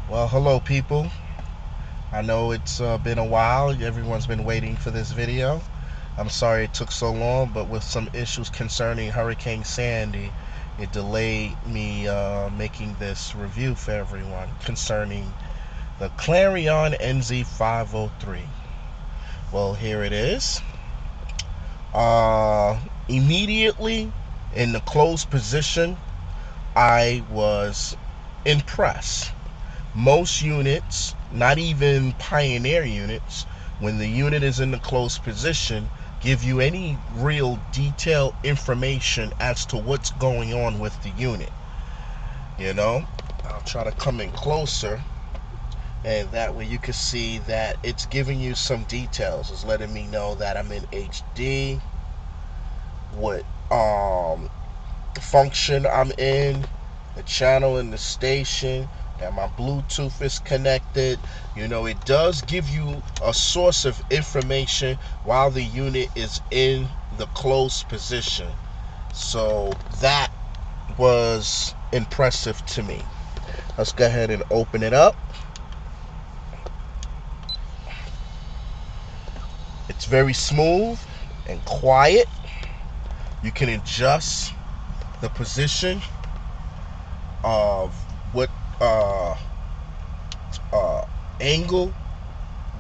Well, hello people. I know it's been a while. Everyone's been waiting for this video. I'm sorry it took so long, but with some issues concerning Hurricane Sandy, it delayed me making this review for everyone concerning the Clarion Nz503. Well, here it is. Immediately in the closed position, I was impressed. Most units, not even Pioneer units, when the unit is in the closed position, give you any real detailed information as to what's going on with the unit. I'll try to come in closer, and that way you can see that it's giving you some details. It's letting me know that I'm in HD, what function I'm in, the channel and the station, that my Bluetooth is connected. It does give you a source of information while the unit is in the closed position. So that was impressive to me. Let's go ahead and open it up. It's very smooth and quiet. You can adjust the position of what angle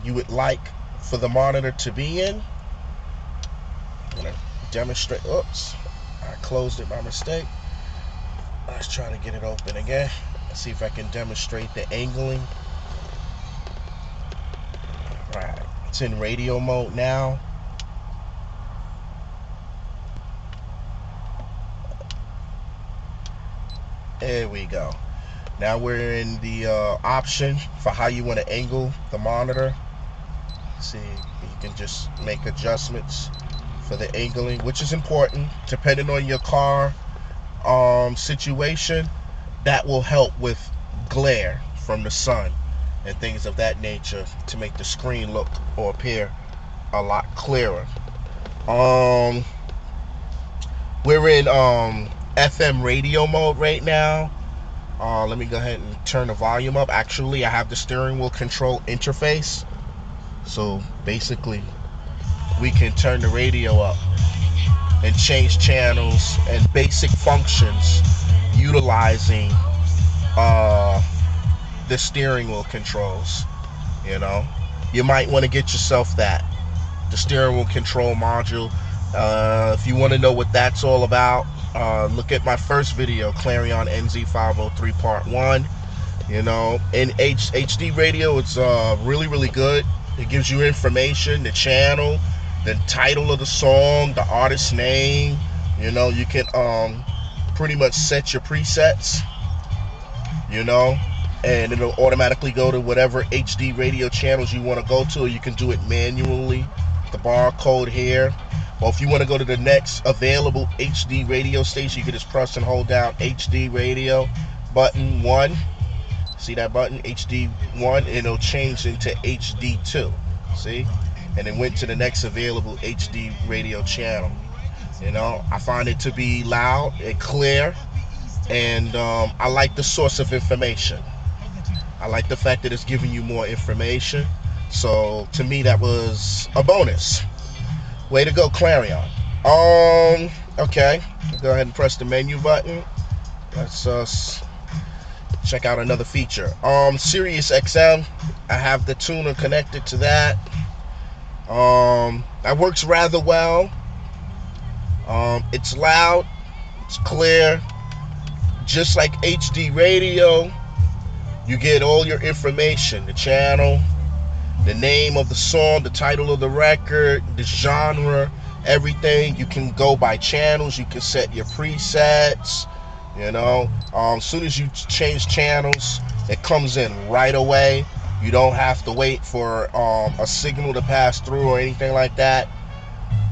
you would like for the monitor to be in. I'm going to demonstrate. Oops, I closed it by mistake. Let's try to get it open again. Let's see if I can demonstrate the angling. Right, it's in radio mode now. There we go. Now we're in the option for how you want to angle the monitor. See, you can just make adjustments for the angling, which is important depending on your car situation. That will help with glare from the sun and things of that nature to make the screen look or appear a lot clearer. We're in FM radio mode right now. Let me go ahead and turn the volume up. Actually, I have the steering wheel control interface. So basically, we can turn the radio up and change channels and basic functions utilizing the steering wheel controls. You might want to get yourself the steering wheel control module. If you want to know what that's all about, look at my first video, Clarion Nz503 Part 1. In HD radio, it's really good. It gives you information, the channel, the title of the song, the artist's name. You can pretty much set your presets, and it'll automatically go to whatever HD radio channels you want to go to. You can do it manually, the barcode here. Well, if you want to go to the next available HD radio station, you can just press and hold down HD radio button 1. See that button, HD 1, and it'll change into HD 2. See? And it went to the next available HD radio channel. I find it to be loud and clear, and I like the source of information. I like the fact that it's giving you more information. So to me, that was a bonus. Way to go, Clarion. Okay, go ahead and press the menu button. Let's check out another feature. Sirius Xm. I have the tuner connected to that. That works rather well. It's loud, it's clear. Just like HD radio, you get all your information, the channel, the name of the song, the title of the record, the genre, everything. You can go by channels. You can set your presets. As soon as you change channels, it comes in right away. You don't have to wait for a signal to pass through or anything like that.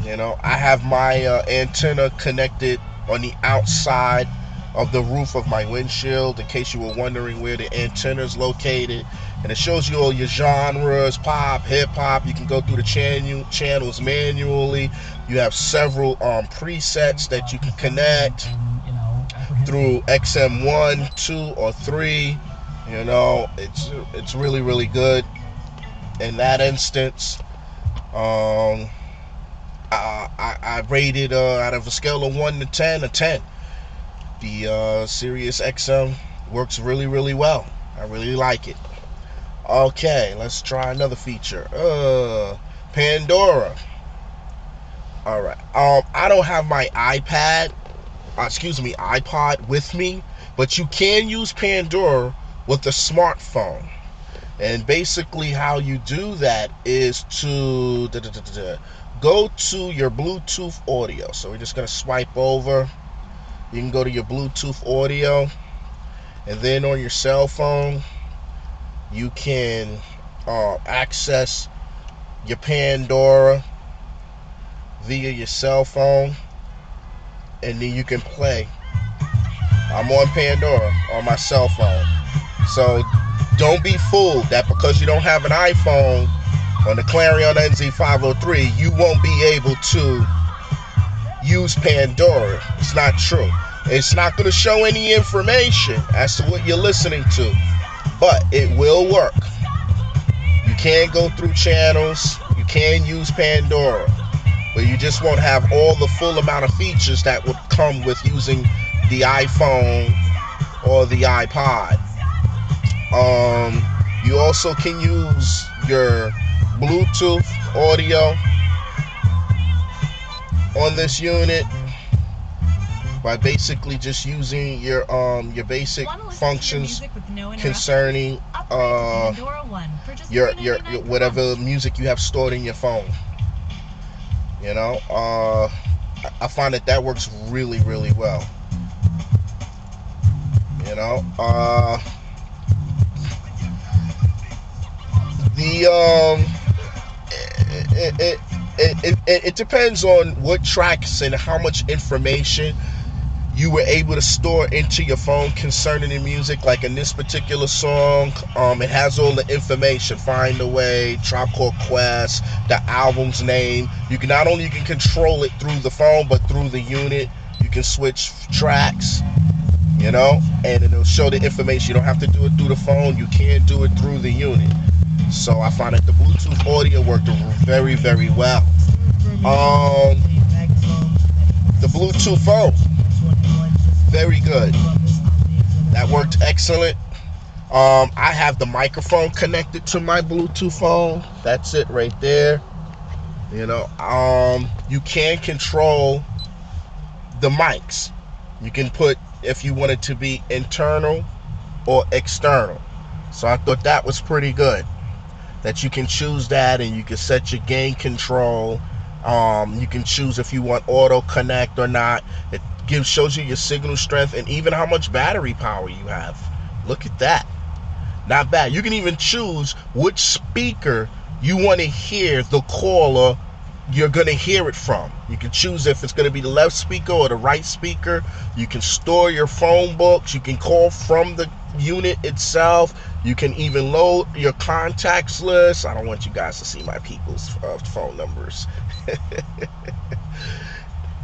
I have my antenna connected on the outside of the roof of my windshield, in case you were wondering where the antenna is located. And it shows you all your genres, pop, hip-hop. You can go through the channels manually. You have several presets that you can connect through XM1, 2, or 3. You know, it's really, really good in that instance. I rated out of a scale of 1 to 10, a 10. The Sirius XM works really, really well. I really like it. Okay, let's try another feature. Pandora. All right. I don't have my iPod with me, but you can use Pandora with a smartphone. And basically how you do that is to go to your Bluetooth audio. So we're just going to swipe over. You can go to your Bluetooth audio, and then on your cell phone, you can access your Pandora via your cell phone, and then you can play. I'm on Pandora on my cell phone. So don't be fooled that because you don't have an iPhone on the Clarion Nz503, you won't be able to use Pandora. It's not true. It's not going to show any information as to what you're listening to, but it will work. You can go through channels. You can use Pandora, but you just won't have all the full amount of features that would come with using the iPhone or the iPod. You also can use your Bluetooth audio on this unit by basically just using your basic functions concerning your whatever music you have stored in your phone. You know, I find that works really, really well. You know, it depends on what tracks and how much information you were able to store into your phone concerning the music. Like in this particular song, it has all the information: Find a Way, Tribe Called Quest, the album's name. You can not only control it through the phone, but through the unit. You can switch tracks, you know, and it'll show the information. You don't have to do it through the phone. You can do it through the unit. So I find that the Bluetooth audio worked very, very well. The Bluetooth phone, very good. That worked excellent. I have the microphone connected to my Bluetooth phone. That's it right there. You know, you can control the mics. You can put if you want it to be internal or external. So I thought that was pretty good, that you can choose that, and you can set your gain control. You can choose if you want auto connect or not. It shows you your signal strength and even how much battery power you have. Look at that. Not bad. You can even choose which speaker you want to hear the caller you're going to hear it from. You can choose if it's going to be the left speaker or the right speaker. You can store your phone books. You can call from the unit itself. You can even load your contacts list. I don't want you guys to see my people's phone numbers.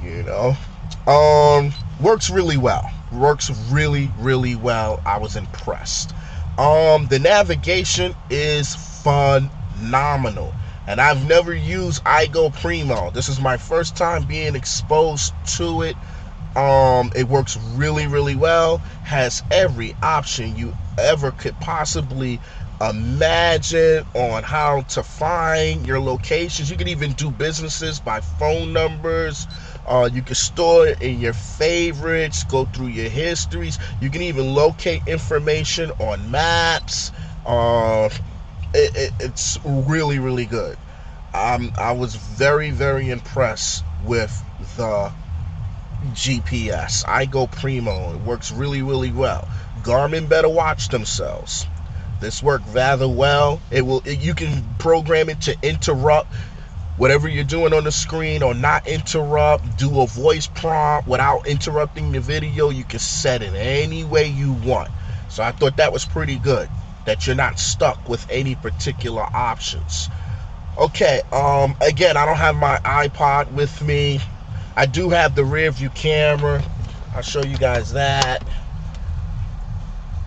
You know, works really well. Works really, really well. I was impressed. The navigation is phenomenal, and I've never used iGo Primo. This is my first time being exposed to it. It works really, really well. Has every option you ever could possibly imagine on how to find your locations. You can even do businesses by phone numbers. You can store it in your favorites, go through your histories. You can even locate information on maps. It's really, really good. I was very, very impressed with the GPS. iGo Primo. It works really, really well. Garmin better watch themselves. This worked rather well. You can program it to interrupt whatever you're doing on the screen or not interrupt. Do a voice prompt without interrupting the video. You can set it any way you want. So I thought that was pretty good, that you're not stuck with any particular options. Okay, again, I don't have my iPod with me. I do have the rear view camera. I'll show you guys that.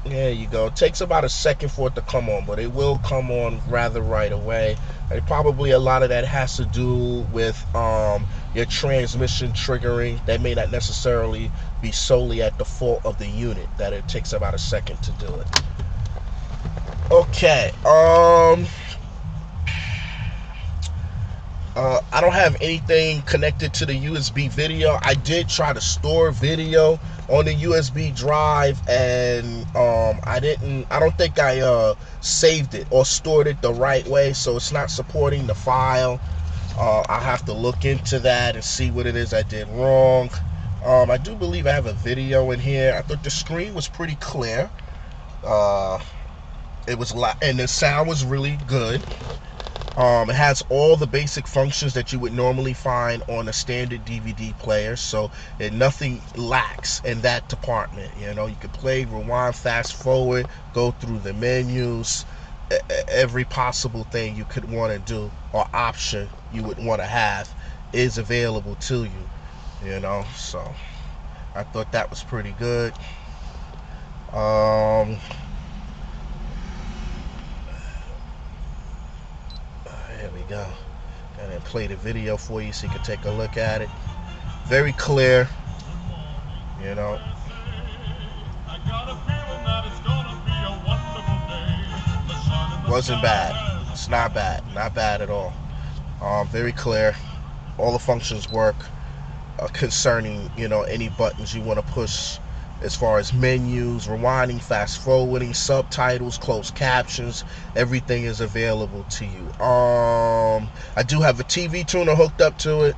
There you go. It takes about a second for it to come on, but it will come on rather right away. And probably a lot of that has to do with your transmission triggering. That may not necessarily be solely at the fault of the unit, that it takes about a second to do it. Okay. I don't have anything connected to the USB video. I did try to store video on the USB drive, and I don't think I saved it or stored it the right way, so it's not supporting the file. I have to look into that and see what it is I did wrong. I do believe I have a video in here. I thought the screen was pretty clear. It was and the sound was really good. It has all the basic functions that you would normally find on a standard DVD player, so nothing lacks in that department. You know, you can play, rewind, fast forward, go through the menus, every possible thing you could want to do or option you would want to have is available to you. You know, so I thought that was pretty good. There we go. And play the video for you so you can take a look at it. Very clear, you know. Wasn't bad. It's not bad. Not bad at all. Very clear. All the functions work concerning, you know, any buttons you want to push as far as menus, rewinding, fast forwarding, subtitles, closed captions. Everything is available to you. I do have a TV tuner hooked up to it.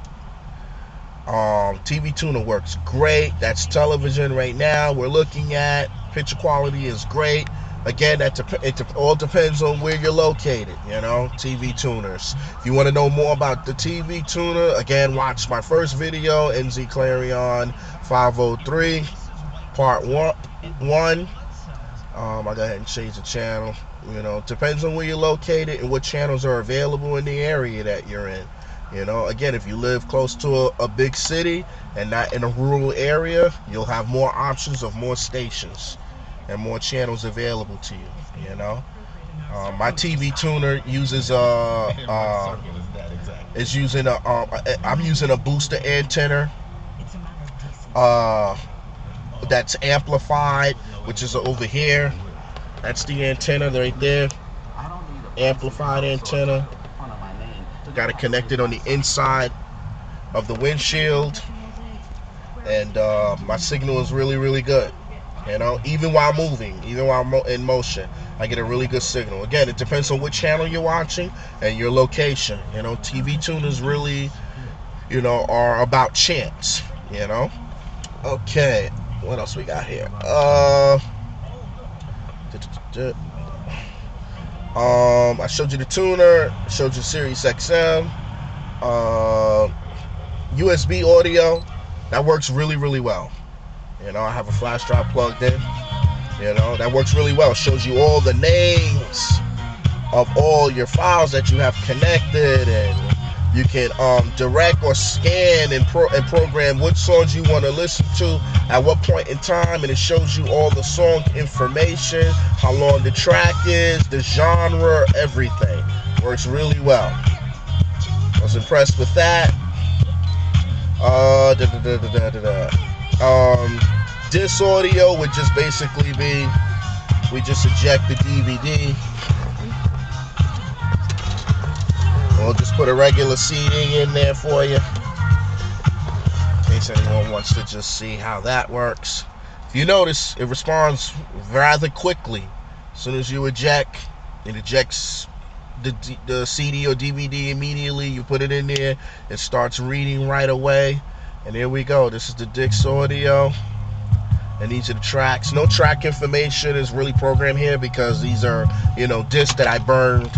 TV tuner works great. That's television right now we're looking at. Picture quality is great. Again, it all depends on where you're located, you know, TV tuners. If you want to know more about the TV tuner, again, watch my first video, Clarion Nz503. Part 1. I go ahead and change the channel. You know, depends on where you're located and what channels are available in the area that you're in. You know, again, if you live close to a big city and not in a rural area, you'll have more options of more stations and more channels available to you. You know, my TV tuner uses I'm using a booster antenna. That's amplified, which is over here. That's the antenna right there. Amplified antenna. Got it connected on the inside of the windshield, and my signal is really, really good. You know, even while moving, even while in motion, I get a really good signal. Again, it depends on what channel you're watching and your location. You know, TV tuners really, you know, are about chance. You know. Okay. What else we got here? I showed you the tuner, showed you Sirius XM, USB audio. That works really, really well. You know, I have a flash drive plugged in. You know, that works really well. Shows you all the names of all your files that you have connected, and you can direct or scan and program which songs you want to listen to at what point in time, and it shows you all the song information, how long the track is, the genre, everything. Works really well. I was impressed with that. This audio would just basically be, we just eject the DVD. We'll just put a regular CD in there for you, in case anyone wants to just see how that works. If you notice, it responds rather quickly. As soon as you eject, it ejects the CD or DVD immediately. You put it in there, it starts reading right away. And here we go. This is the Dix audio, and these are the tracks. No track information is really programmed here because these are, you know, discs that I burned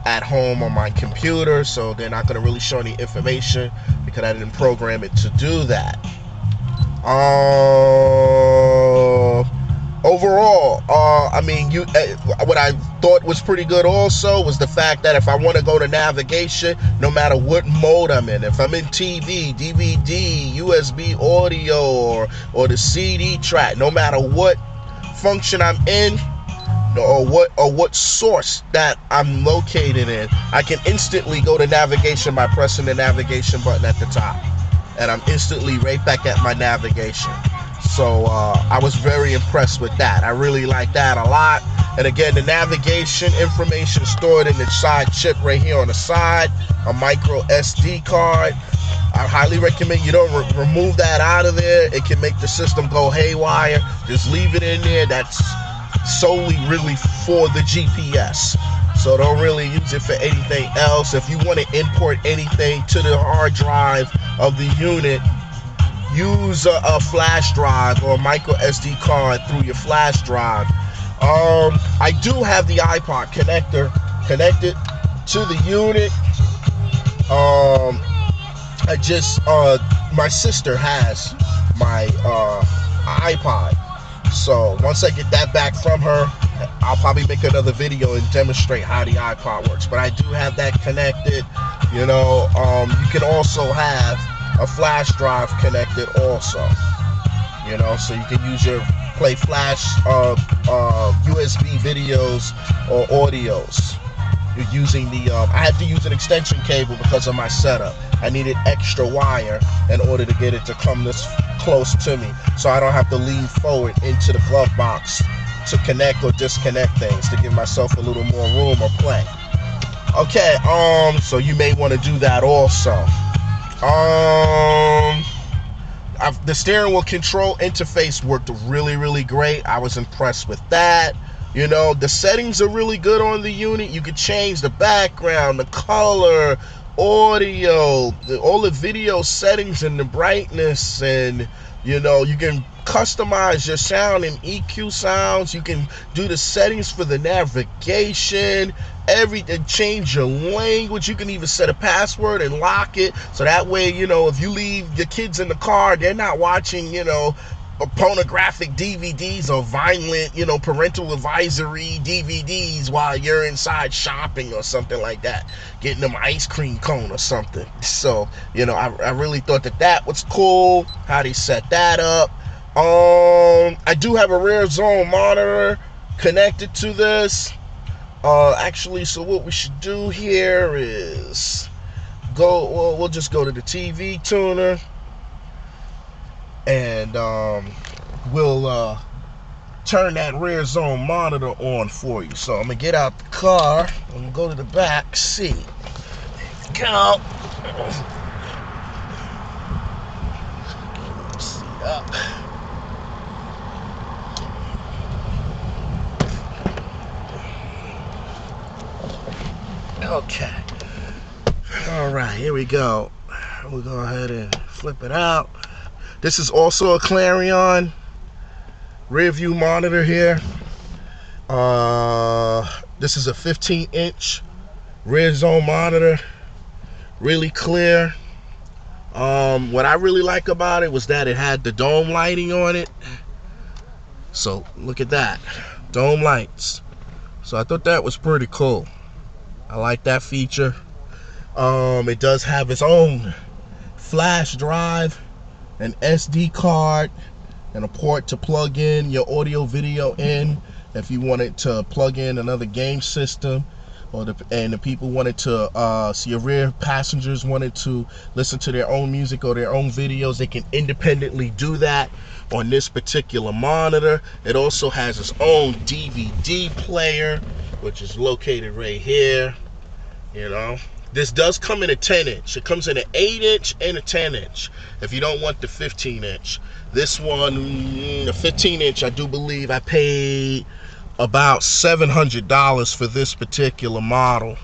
at home on my computer, so they're not going to really show any information because I didn't program it to do that. Overall, I mean, what I thought was pretty good also was the fact that if I want to go to navigation, no matter what mode I'm in, if I'm in TV, DVD, USB audio, or the CD track, no matter what function I'm in, or what source that I'm located in, I can instantly go to navigation by pressing the navigation button at the top, and I'm instantly right back at my navigation. So I was very impressed with that. I really like that a lot. And again, the navigation information stored in the side chip right here on the side, a micro SD card. I highly recommend you don't remove that out of there. It can make the system go haywire. Just leave it in there. That's solely really for the GPS. So don't really use it for anything else. If you want to import anything to the hard drive of the unit, use a flash drive or a micro SD card through your flash drive. I do have the iPod connector connected to the unit. My sister has my iPod. So once I get that back from her, I'll probably make another video and demonstrate how the iPod works. But I do have that connected. You can also have a flash drive connected also. So you can use play flash USB videos or audios. You're using I had to use an extension cable because of my setup. I needed extra wire in order to get it to come this close to me, so I don't have to lean forward into the glove box to connect or disconnect things, to give myself a little more room or play. Okay, so you may want to do that also. The steering wheel control interface worked really, really great. I was impressed with that. The settings are really good on the unit. You can change the background, the color, audio, all the video settings, and the brightness, and you can customize your sound and EQ sounds. You can do the settings for the navigation, everything, change your language. You can even set a password and lock it, so that way, if you leave your kids in the car, they're not watching, pornographic DVDs or violent, parental advisory DVDs while you're inside shopping or something like that, getting them ice cream cone or something. So, I really thought that was cool, how they set that up. I do have a rear zone monitor connected to this. So what we should do here is we'll just go to the TV tuner, and we'll turn that rear zone monitor on for you. So I'm gonna get out the car and go to the back seat. Go. Seat up. Okay. All right, here we go. We'll go ahead and flip it out. This is also a Clarion rear view monitor here. This is a 15-inch rear zone monitor. Really clear. What I really like about it was that it had the dome lighting on it. So look at that, dome lights. So I thought that was pretty cool. I like that feature. It does have its own flash drive, an SD card, and a port to plug in your audio video in if you wanted to plug in another game system, or the people wanted to see your rear passengers wanted to listen to their own music or their own videos, they can independently do that on this particular monitor. It also has its own DVD player, which is located right here. This does come in a 10-inch. It comes in an 8-inch and a 10-inch if you don't want the 15-inch. This one, the 15-inch, I do believe I paid about $700 for this particular model.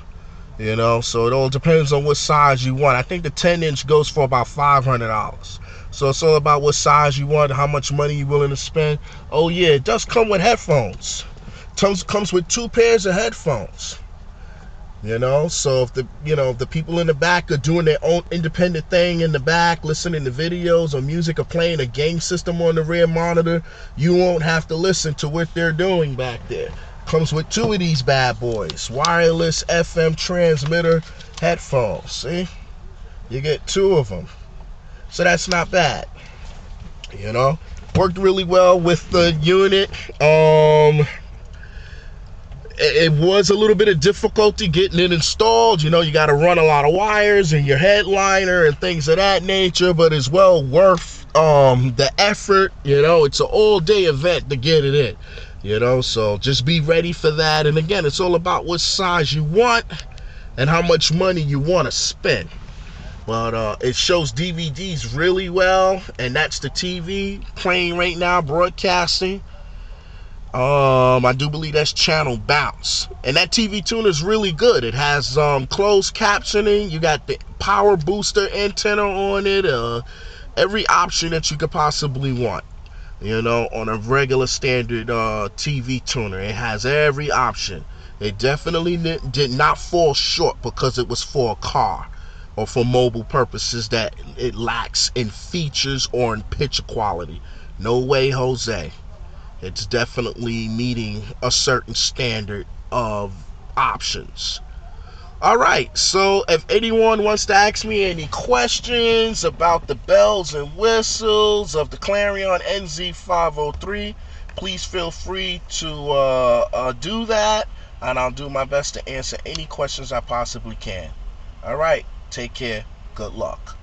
So it all depends on what size you want. I think the 10-inch goes for about $500. So it's all about what size you want, how much money you're willing to spend. Oh yeah, it does come with headphones. Comes with 2 pairs of headphones. So if the people in the back are doing their own independent thing in the back, listening to videos or music, or playing a game system on the rear monitor, you won't have to listen to what they're doing back there. Comes with 2 of these bad boys, wireless FM transmitter headphones. See, you get 2 of them, so that's not bad. Worked really well with the unit. It was a little bit of difficulty getting it installed. You know, you got to run a lot of wires and your headliner and things of that nature, but it's well worth the effort. You know, it's an all-day event to get it in, you know, so just be ready for that. And again, it's all about what size you want and how much money you want to spend. But it shows DVDs really well, and that's the TV playing right now, broadcasting. I do believe that's channel bounce, and that TV tuner is really good. It has closed captioning. You got the power booster antenna on it. Every option that you could possibly want, you know, on a regular standard TV tuner. It has every option. It definitely did not fall short because it was for a car or for mobile purposes that it lacks in features or in picture quality. No way, Jose. It's definitely meeting a certain standard of options. Alright, so if anyone wants to ask me any questions about the bells and whistles of the Clarion Nz503, please feel free to do that, and I'll do my best to answer any questions I possibly can. Alright, take care. Good luck.